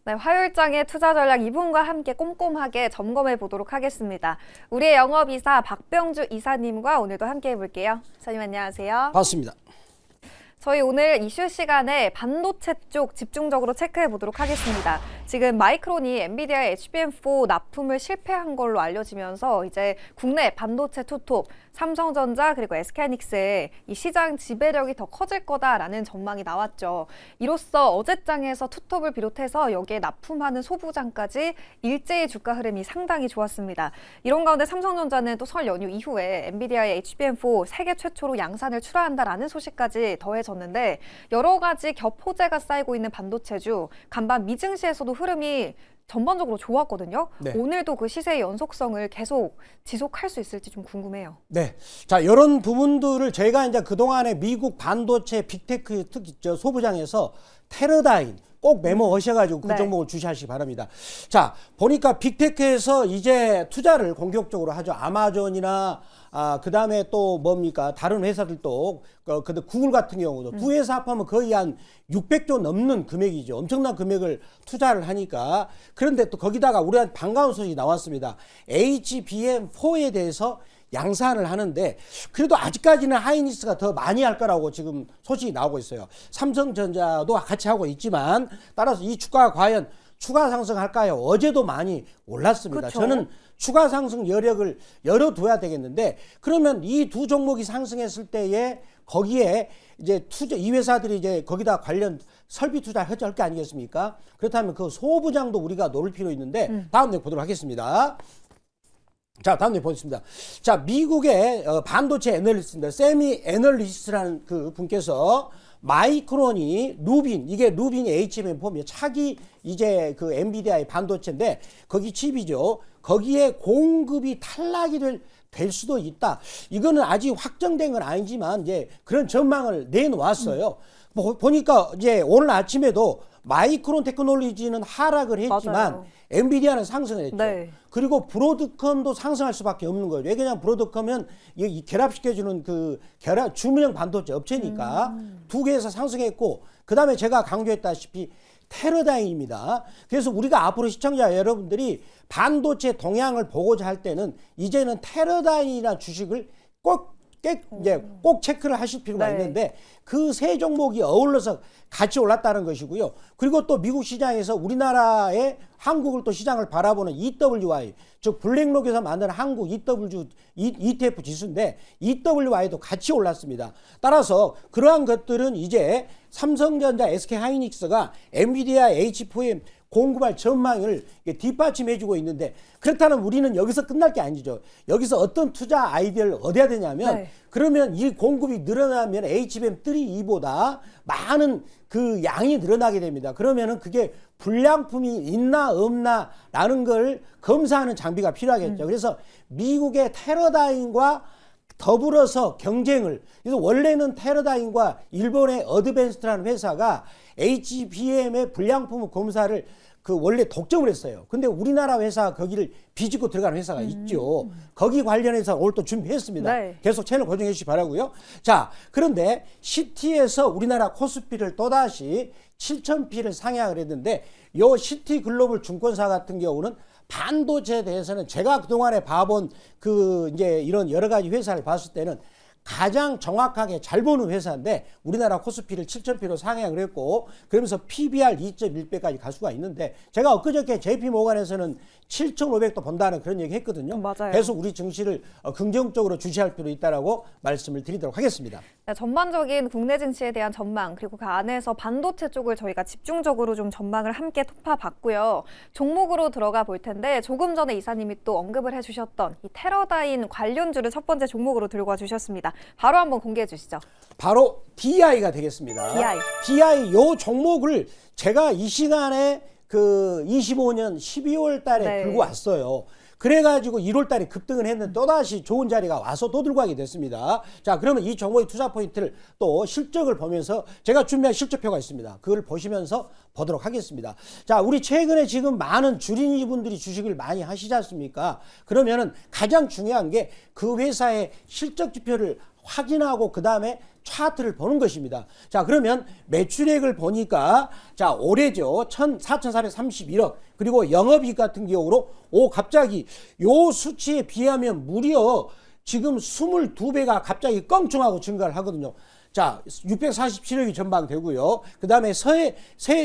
네, 화요일장의 투자 전략 이분과 함께 꼼꼼하게 점검해 보도록 하겠습니다. 우리의 영업이사 박병주 이사님과 오늘도 함께 해볼게요. 이사님 안녕하세요. 반갑습니다. 저희 오늘 이슈 시간에 반도체 쪽 집중적으로 체크해 보도록 하겠습니다. 지금 마이크론이 엔비디아의 HBM4 납품을 실패한 걸로 알려지면서 이제 국내 반도체 투톱, 삼성전자 그리고 SK하이닉스의 이 시장 지배력이 더 커질 거다라는 전망이 나왔죠. 이로써 어제장에서 투톱을 비롯해서 여기에 납품하는 소부장까지 일제히 주가 흐름이 상당히 좋았습니다. 이런 가운데 삼성전자는 또 설 연휴 이후에 엔비디아의 HBM4 세계 최초로 양산을 출하한다라는 소식까지 더해졌는데 여러 가지 겹호재가 쌓이고 있는 반도체주, 간밤 미증시에서도 흐름이 전반적으로 좋았거든요. 네. 오늘도 그 시세의 연속성을 계속 지속할 수 있을지 좀 궁금해요. 네. 자, 이런 부분들을 저희가 이제 그동안에 미국 반도체 빅테크 특히 소부장에서 테러다인 꼭 메모하셔가지고 그 네. 종목을 주시하시기 바랍니다. 자, 보니까 빅테크에서 이제 투자를 공격적으로 하죠. 아마존이나 그 다음에 또 뭡니까? 다른 회사들도, 근데 구글 같은 경우도 두 회사 합하면 거의 한 600조 넘는 금액이죠. 엄청난 금액을 투자를 하니까. 그런데 또 거기다가 우리한테 반가운 소식이 나왔습니다. HBM4에 대해서 양산을 하는데 그래도 아직까지는 하이닉스가 더 많이 할 거라고 지금 소식이 나오고 있어요. 삼성전자도 같이 하고 있지만 따라서 이 주가가 과연 추가 상승할까요? 어제도 많이 올랐습니다. 그쵸? 저는 추가 상승 여력을 열어둬야 되겠는데 그러면 이 두 종목이 상승했을 때에 거기에 이제 이 회사들이 이제 거기다 관련 설비 투자를 할 게 아니겠습니까? 그렇다면 그 소부장도 우리가 노릴 필요 있는데 다음 내 보도록 하겠습니다. 자, 다음 내 보겠습니다. 자, 미국의 반도체 애널리스트입니다. 세미 애널리스트라는 그 분께서 마이크론이 이게 루빈이 HBM4입니다. 차기 이제 그 엔비디아의 반도체인데 거기 칩이죠. 거기에 공급이 탈락이 될 수도 있다. 이거는 아직 확정된 건 아니지만 이제 그런 전망을 내놓았어요. 보니까 이제 오늘 아침에도 마이크론 테크놀로지는 하락을 했지만 맞아요. 엔비디아는 상승을 했죠. 네. 그리고 브로드컴도 상승할 수밖에 없는 거예요. 왜냐하면 브로드컴은 이 결합시켜주는 그 주문형 반도체 업체니까 두 개에서 상승했고 그 다음에 제가 강조했다시피 테러다인입니다. 그래서 우리가 앞으로 시청자 여러분들이 반도체 동향을 보고자 할 때는 이제는 테러다인이라는 주식을 꼭 체크를 하실 필요가 네. 있는데 그 세 종목이 어울러서 같이 올랐다는 것이고요. 그리고 또 미국 시장에서 우리나라의 한국을 또 시장을 바라보는 EWI, 즉 블랙록에서 만든 한국 ETF 지수인데 EWI도 같이 올랐습니다. 따라서 그러한 것들은 이제 삼성전자, SK하이닉스가 엔비디아 H4M 공급할 전망을 뒷받침해주고 있는데 그렇다면 우리는 여기서 끝날 게 아니죠. 여기서 어떤 투자 아이디어를 얻어야 되냐면 네. 그러면 이 공급이 늘어나면 HBM3E보다 많은 그 양이 늘어나게 됩니다. 그러면은 그게 불량품이 있나 없나 라는 걸 검사하는 장비가 필요하겠죠. 그래서 미국의 테러다인과 더불어서 경쟁을 그래서 원래는 테러다인과 일본의 어드밴스드라는 회사가 HBM의 불량품 검사를 그 원래 독점을 했어요. 근데 우리나라 회사가 거기를 비집고 들어가는 회사가 있죠. 거기 관련해서 오늘 또 준비했습니다. 네. 계속 채널 고정해 주시기 바라고요. 자, 그런데 시티에서 우리나라 코스피를 또다시 7,000피를 상향을 했는데 요 시티 글로벌 증권사 같은 경우는 반도체에 대해서는 제가 그동안에 봐본 그 이제 이런 여러 가지 회사를 봤을 때는 가장 정확하게 잘 보는 회사인데 우리나라 코스피를 7,000피로 상향을 했고 그러면서 PBR 2.1배까지 갈 수가 있는데 제가 엊그저께 JP모간에서는 7,500도 본다는 그런 얘기 했거든요. 맞아요. 계속 우리 증시를 긍정적으로 주시할 필요 있다라고 말씀을 드리도록 하겠습니다. 네, 전반적인 국내 증시에 대한 전망 그리고 그 안에서 반도체 쪽을 저희가 집중적으로 좀 전망을 함께 톱파봤고요. 종목으로 들어가 볼 텐데 조금 전에 이사님이 또 언급을 해주셨던 이 테러다인 관련주를 첫 번째 종목으로 들고 와주셨습니다. 바로 한번 공개해 주시죠. 바로 DI가 되겠습니다. DI 요 종목을 제가 이 시간에 그 25년 12월 달에 네. 들고 왔어요. 그래가지고 1월 달에 급등을 했는데 또다시 좋은 자리가 와서 또 들고 가게 됐습니다. 자, 그러면 이 종목의 투자 포인트를 또 실적을 보면서 제가 준비한 실적표가 있습니다. 그걸 보시면서 보도록 하겠습니다. 자, 우리 최근에 지금 많은 주린이 분들이 주식을 많이 하시지 않습니까? 그러면은 가장 중요한 게 그 회사의 실적 지표를 확인하고 그 다음에 차트를 보는 것입니다. 자, 그러면 매출액을 보니까 자, 올해죠. 4,431억. 그리고 영업이익 같은 경우로 갑자기 요 수치에 비하면 무려 지금 22배가 갑자기 껑충하고 증가를 하거든요. 자, 647억이 전망되고요. 그다음에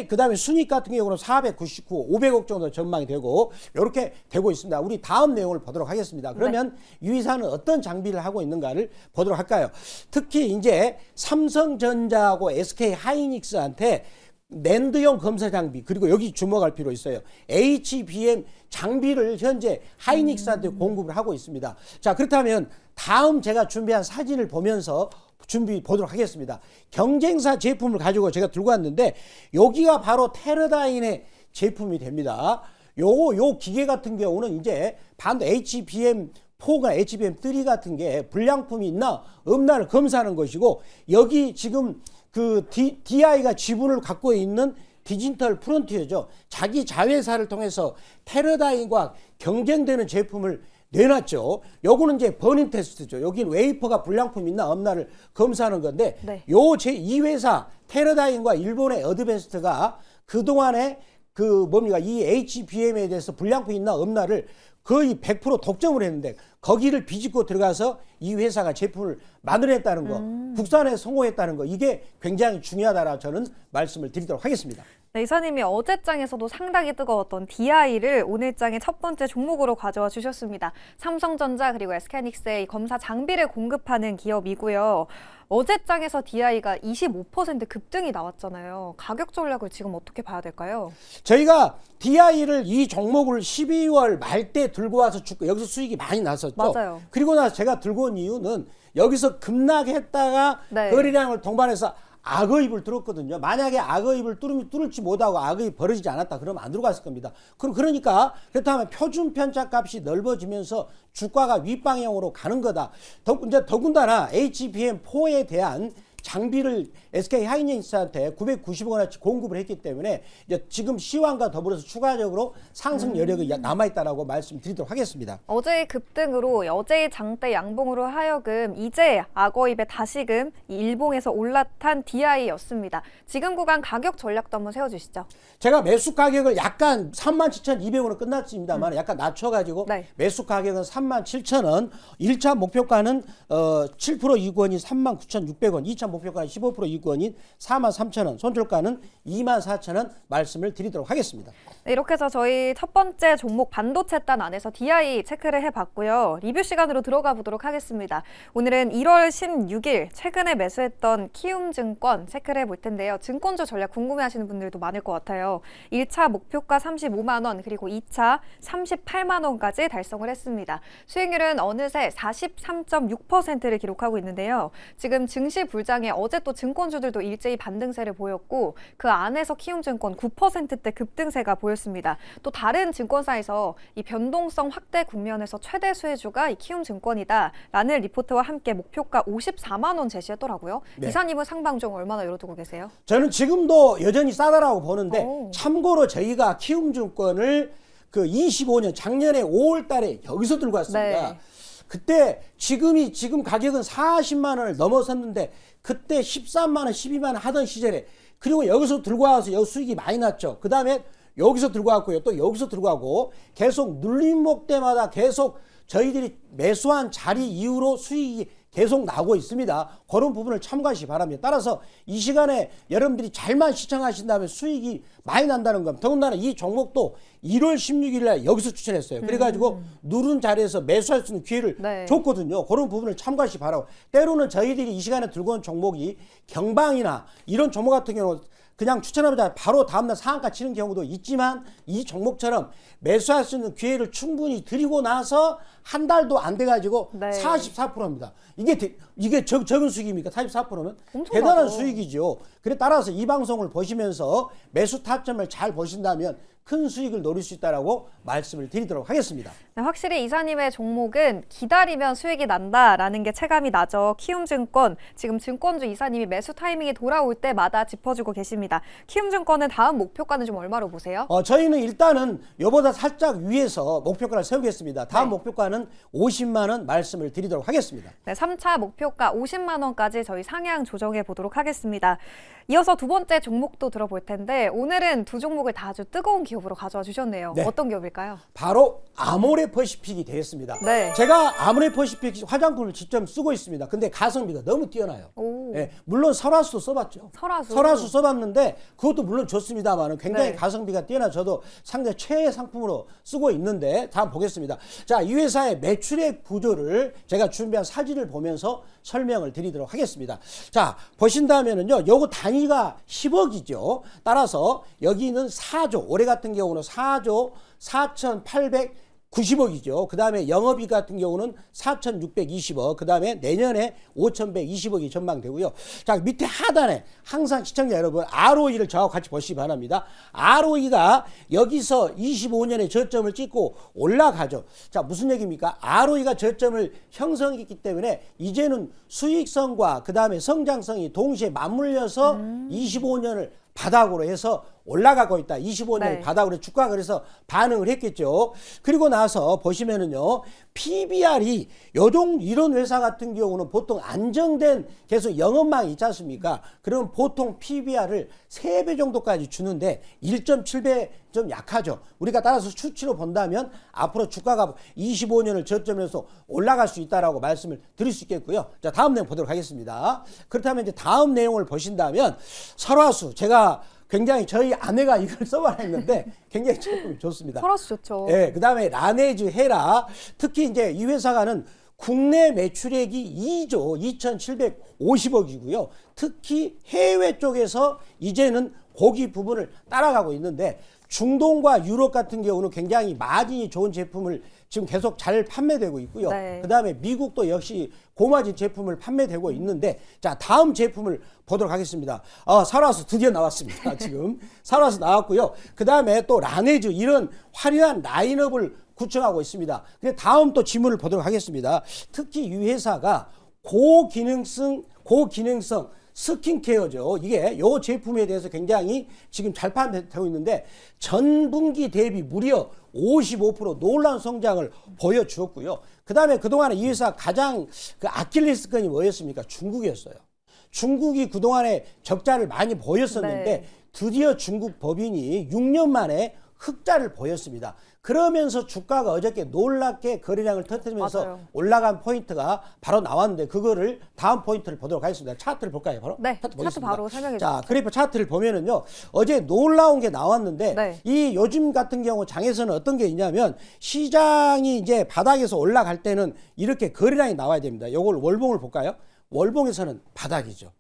그다음에 순이익 같은 경우는 499, 500억 정도 전망이 되고 이렇게 되고 있습니다. 우리 다음 내용을 보도록 하겠습니다. 그러면 이 회사는 어떤 장비를 하고 있는가를 보도록 할까요? 특히 이제 삼성전자하고 SK 하이닉스한테 낸드용 검사 장비, 그리고 여기 주목할 필요 있어요. HBM 장비를 현재 하이닉스한테 공급을 하고 있습니다. 자, 그렇다면 다음 제가 준비한 사진을 보면서 보도록 하겠습니다. 경쟁사 제품을 가지고 제가 들고 왔는데 여기가 바로 테러다인의 제품이 됩니다. 요 기계 같은 경우는 이제 반도 HBM4가 HBM3 같은 게 불량품이 있나 없나를 검사하는 것이고, 여기 지금 그 DI가 지분을 갖고 있는 디지털 프론티어죠. 자기 자회사를 통해서 테러다인과 경쟁되는 제품을 내놨죠. 요거는 이제 버닝 테스트죠. 여기는 웨이퍼가 불량품이 있나 없나를 검사하는 건데, 네. 이 회사 테러다인과 일본의 어드밴스트가 그동안에 이 HBM에 대해서 불량품이 있나 없나를 거의 100% 독점을 했는데, 거기를 비집고 들어가서 이 회사가 제품을 만들어냈다는 거, 국산에 성공했다는 거, 이게 굉장히 중요하다라 저는 말씀을 드리도록 하겠습니다. 네, 이사님이 어제장에서도 상당히 뜨거웠던 DI를 오늘장의 첫 번째 종목으로 가져와 주셨습니다. 삼성전자 그리고 SK하이닉스의 검사 장비를 공급하는 기업이고요. 어제장에서 DI가 25% 급등이 나왔잖아요. 가격 전략을 지금 어떻게 봐야 될까요? 저희가 DI를 이 종목을 12월 말 때 들고 와서 여기서 수익이 많이 났었죠. 맞아요. 그리고 나서 제가 들고 온 이유는 여기서 급락했다가 네. 거래량을 동반해서 악어입을 뚫었거든요. 만약에 악어입을 뚫을지 못하고 악어입이 벌어지지 않았다 그러면 안 들어갔을 겁니다. 그러니까 그렇다면 표준 편차값이 넓어지면서 주가가 윗방향으로 가는 거다. 이제 더군다나 HBM4에 대한 장비를 SK 하이닉스한테 990억 원어치 공급을 했기 때문에 이제 지금 시황과 더불어서 추가적으로 상승 여력이 남아있다라고 말씀드리도록 하겠습니다. 어제의 급등으로 어제의 장대 양봉으로 하여금 이제 악어입에 다시금 이 일봉에서 올라탄 DI였습니다. 지금 구간 가격 전략도 한번 세워주시죠. 제가 매수 가격을 약간 37,200원으로 끝났습니다만 약간 낮춰가지고 네. 매수 가격은 37,000원, 1차 목표가는 7% 이권이 39,600원, 2차 목표가는 15% 이권인 43,000원, 손절가는 24,000원 말씀을 드리도록 하겠습니다. 네, 이렇게 해서 저희 첫 번째 종목 반도체단 안에서 DI 체크를 해봤고요. 리뷰 시간으로 들어가 보도록 하겠습니다. 오늘은 1월 16일 최근에 매수했던 키움증권 체크를 해볼 텐데요. 증권주 전략 궁금해하시는 분들도 많을 것 같아요. 1차 목표가 35만 원, 그리고 2차 38만 원까지 달성을 했습니다. 수익률은 어느새 43.6%를 기록하고 있는데요. 지금 증시 불장에 어제 또 증권주들도 일제히 반등세를 보였고, 그 안에서 키움증권 9%대 급등세가 보였습니다. 또 다른 증권사에서 이 변동성 확대 국면에서 최대 수혜주가 이 키움증권이다라는 리포트와 함께 목표가 54만 원 제시했더라고요. 네. 이사님은 상방종 얼마나 열어두고 계세요? 저는 지금도 여전히 싸다라고 보는데, 오. 참고로 저희가 키움증권을 25년 작년에 5월 달에 여기서 들고 왔습니다. 네. 그때 지금 가격은 40만 원을 넘어섰는데 그때 13만 원, 12만 원 하던 시절에, 그리고 여기서 들고 와서 여기 수익이 많이 났죠. 그 다음에 여기서 들고 왔고요. 또 여기서 들고 가고 계속 눌림목 때마다 계속 저희들이 매수한 자리 이후로 수익이 계속 나오고 있습니다. 그런 부분을 참고하시기 바랍니다. 따라서 이 시간에 여러분들이 잘만 시청하신다면 수익이 많이 난다는 겁니다. 더군다나 이 종목도 1월 16일 날 여기서 추천했어요. 그래가지고 누른 자리에서 매수할 수 있는 기회를 네. 줬거든요. 그런 부분을 참고하시기 바라고. 때로는 저희들이 이 시간에 들고 온 종목이 경방이나 이런 종목 같은 경우는 그냥 추천하면 바로 다음날 상한가 치는 경우도 있지만, 이 종목처럼 매수할 수 있는 기회를 충분히 드리고 나서 한 달도 안 돼가지고 네. 44%입니다. 이게 적은 수익입니까? 44%면 엄청 대단한 많죠. 수익이죠. 그래 따라서 이 방송을 보시면서 매수 타점을 잘 보신다면 큰 수익을 노릴 수 있다라고 말씀을 드리도록 하겠습니다. 네, 확실히 이사님의 종목은 기다리면 수익이 난다라는 게 체감이 나죠. 키움증권, 지금 증권주 이사님이 매수 타이밍이 돌아올 때마다 짚어주고 계십니다. 키움증권은 다음 목표가는 좀 얼마로 보세요? 저희는 일단은 이보다 살짝 위에서 목표가를 세우겠습니다. 다음 목표가는 50만 원 말씀을 드리도록 하겠습니다. 네, 3차 목표가 50만 원까지 저희 상향 조정해 보도록 하겠습니다. 이어서 두 번째 종목도 들어볼 텐데 오늘은 두 종목을 다 아주 뜨거운 기업으로 가져와 주셨네요. 네. 어떤 기업일까요? 바로 아모레퍼시픽이 되겠습니다. 네. 제가 아모레퍼시픽 화장품을 직접 쓰고 있습니다. 근데 가성비가 너무 뛰어나요. 오. 예, 물론 설화수도 써봤죠. 설화수. 써봤는데 그것도 물론 좋습니다만 굉장히 네. 가성비가 뛰어나 저도 상당히 최애 상품으로 쓰고 있는데 다음 보겠습니다. 자, 이 회사의 매출액 구조를 제가 준비한 사진을 보면서 설명을 드리도록 하겠습니다. 자, 보신다면은요, 요거 단위가 10억이죠. 따라서 여기는 4조, 올해 같은 경우는 4조 4,890억이죠. 그 다음에 영업이익 같은 경우는 4,620억, 그 다음에 내년에 5,120억이 전망되고요. 자, 밑에 하단에 항상 시청자 여러분 ROE를 저하고 같이 보시기 바랍니다. ROE가 여기서 25년에 저점을 찍고 올라가죠. 자, 무슨 얘기입니까? ROE가 저점을 형성했기 때문에 이제는 수익성과 그 다음에 성장성이 동시에 맞물려서 25년을 바닥으로 해서 올라가고 있다. 25년을 네. 바닥으로 주가가 그래서 반응을 했겠죠. 그리고 나서 보시면은요, PBR이 이런 회사 같은 경우는 보통 안정된 계속 영업망이 있지 않습니까? 그럼 보통 PBR을 3배 정도까지 주는데 1.7배 좀 약하죠. 우리가 따라서 수치로 본다면 앞으로 주가가 25년을 저점에서 올라갈 수 있다라고 말씀을 드릴 수 있겠고요. 자, 다음 내용 보도록 하겠습니다. 그렇다면 이제 다음 내용을 보신다면 설화수, 제가 굉장히 저희 아내가 이걸 써봤는데 굉장히 제품이 좋습니다. 설화수 좋죠. 네, 그 다음에 라네즈, 헤라, 특히 이제 이 회사가는 국내 매출액이 2조 2,750억이고요. 특히 해외 쪽에서 이제는 고기 부분을 따라가고 있는데 중동과 유럽 같은 경우는 굉장히 마진이 좋은 제품을 지금 계속 잘 판매되고 있고요. 네. 그 다음에 미국도 역시 고마진 제품을 판매되고 있는데, 자, 다음 제품을 보도록 하겠습니다. 설화수 드디어 나왔습니다. 지금 설화수 나왔고요. 그 다음에 또 라네즈, 이런 화려한 라인업을 구축하고 있습니다. 근데 다음 또 지문을 보도록 하겠습니다. 특히 이 회사가 고기능성 스킨케어죠. 이게 요 제품에 대해서 굉장히 지금 잘 판매되고 있는데 전분기 대비 무려 55% 놀라운 성장을 보여주었고요. 그 다음에 그동안에 이 회사 가장 그 아킬레스건이 뭐였습니까? 중국이었어요. 중국이 그동안에 적자를 많이 보였었는데 네. 드디어 중국 법인이 6년 만에 흑자를 보였습니다. 그러면서 주가가 어저께 놀랍게 거래량을 터뜨리면서 맞아요. 올라간 포인트가 바로 나왔는데 그거를 다음 포인트를 보도록 하겠습니다. 차트를 볼까요? 바로? 네, 차트 차트 바로 설명해 주세요. 자, 그래프 차트를 보면은요. 어제 놀라운 게 나왔는데 네. 이 요즘 같은 경우 장에서는 어떤 게 있냐면 시장이 이제 바닥에서 올라갈 때는 이렇게 거래량이 나와야 됩니다. 요걸 월봉을 볼까요? 월봉에서는 바닥이죠.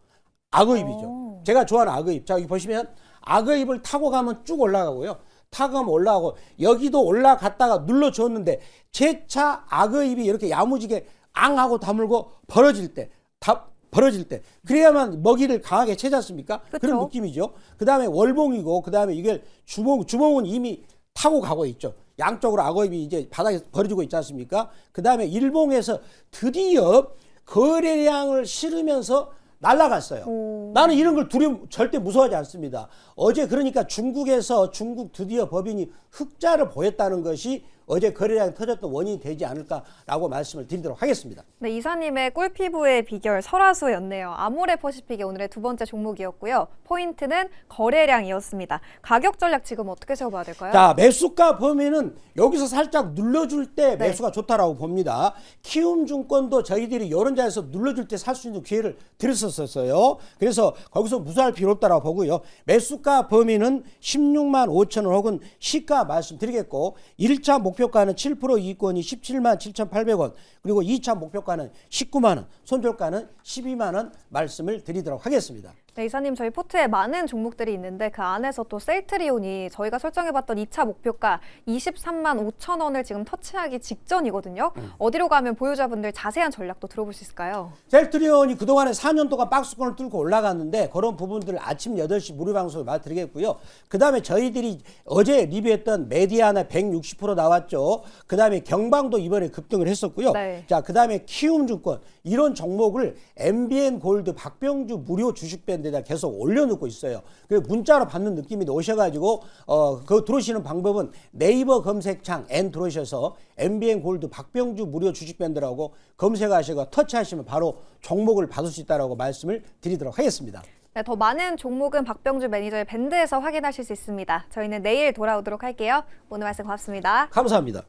악의입이죠. 제가 좋아하는 악의입. 자, 여기 보시면 악의입을 타고 가면 쭉 올라가고요. 타고 가면 올라가고 여기도 올라갔다가 눌러줬는데 재차 악의입이 이렇게 야무지게 앙하고 다물고 벌어질 때 그래야만 먹이를 강하게 채지 않습니까? 그쵸? 그런 느낌이죠. 그 다음에 월봉이고 그 다음에 이게 주봉은 이미 타고 가고 있죠. 양쪽으로 악의입이 이제 바닥에서 벌어지고 있지 않습니까? 그 다음에 일봉에서 드디어 거래량을 실으면서 날아갔어요. 나는 이런 걸 절대 무서워하지 않습니다. 어제 그러니까 중국에서 중국 드디어 법인이 흑자를 보였다는 것이 어제 거래량이 터졌던 원인이 되지 않을까라고 말씀을 드리도록 하겠습니다. 네, 이사님의 꿀피부의 비결 설화수였네요. 아모레퍼시픽이 오늘의 두 번째 종목이었고요. 포인트는 거래량이었습니다. 가격 전략 지금 어떻게 세워봐야 될까요? 자, 매수가 범위는 여기서 살짝 눌러줄 때 네. 매수가 좋다라고 봅니다. 키움증권도 저희들이 이런 자리에서 눌러줄 때 살 수 있는 기회를 드렸었어요. 그래서 거기서 무수할 필요 없다라고 보고요. 매수가 범위는 16만 5천 원 혹은 시가 말씀드리겠고 1차 목표가는 7% 이익권이 17만 7,800원 그리고 2차 목표가는 19만 원, 손절가는 12만 원 말씀을 드리도록 하겠습니다. 네, 이사님, 저희 포트에 많은 종목들이 있는데 그 안에서 또 셀트리온이 저희가 설정해봤던 2차 목표가 23만 5천 원을 지금 터치하기 직전이거든요. 어디로 가면 보유자분들 자세한 전략도 들어볼 수 있을까요? 셀트리온이 그동안에 4년 동안 박스권을 뚫고 올라갔는데 그런 부분들을 아침 8시 무료 방송에 말드리겠고요. 그다음에 저희들이 어제 리뷰했던 메디아나 160% 나왔죠. 그다음에 경방도 이번에 급등을 했었고요. 네. 자, 그다음에 키움증권 이런 종목을 MBN 골드 박병주 무료 주식밴드에다 계속 올려놓고 있어요. 그 문자로 받는 느낌이 오셔가지고 그 들어오시는 방법은 네이버 검색창 N 들어오셔서 MBN 골드 박병주 무료 주식밴드라고 검색하시고 터치하시면 바로 종목을 받을 수 있다라고 말씀을 드리도록 하겠습니다. 네, 더 많은 종목은 박병주 매니저의 밴드에서 확인하실 수 있습니다. 저희는 내일 돌아오도록 할게요. 오늘 말씀 고맙습니다. 감사합니다.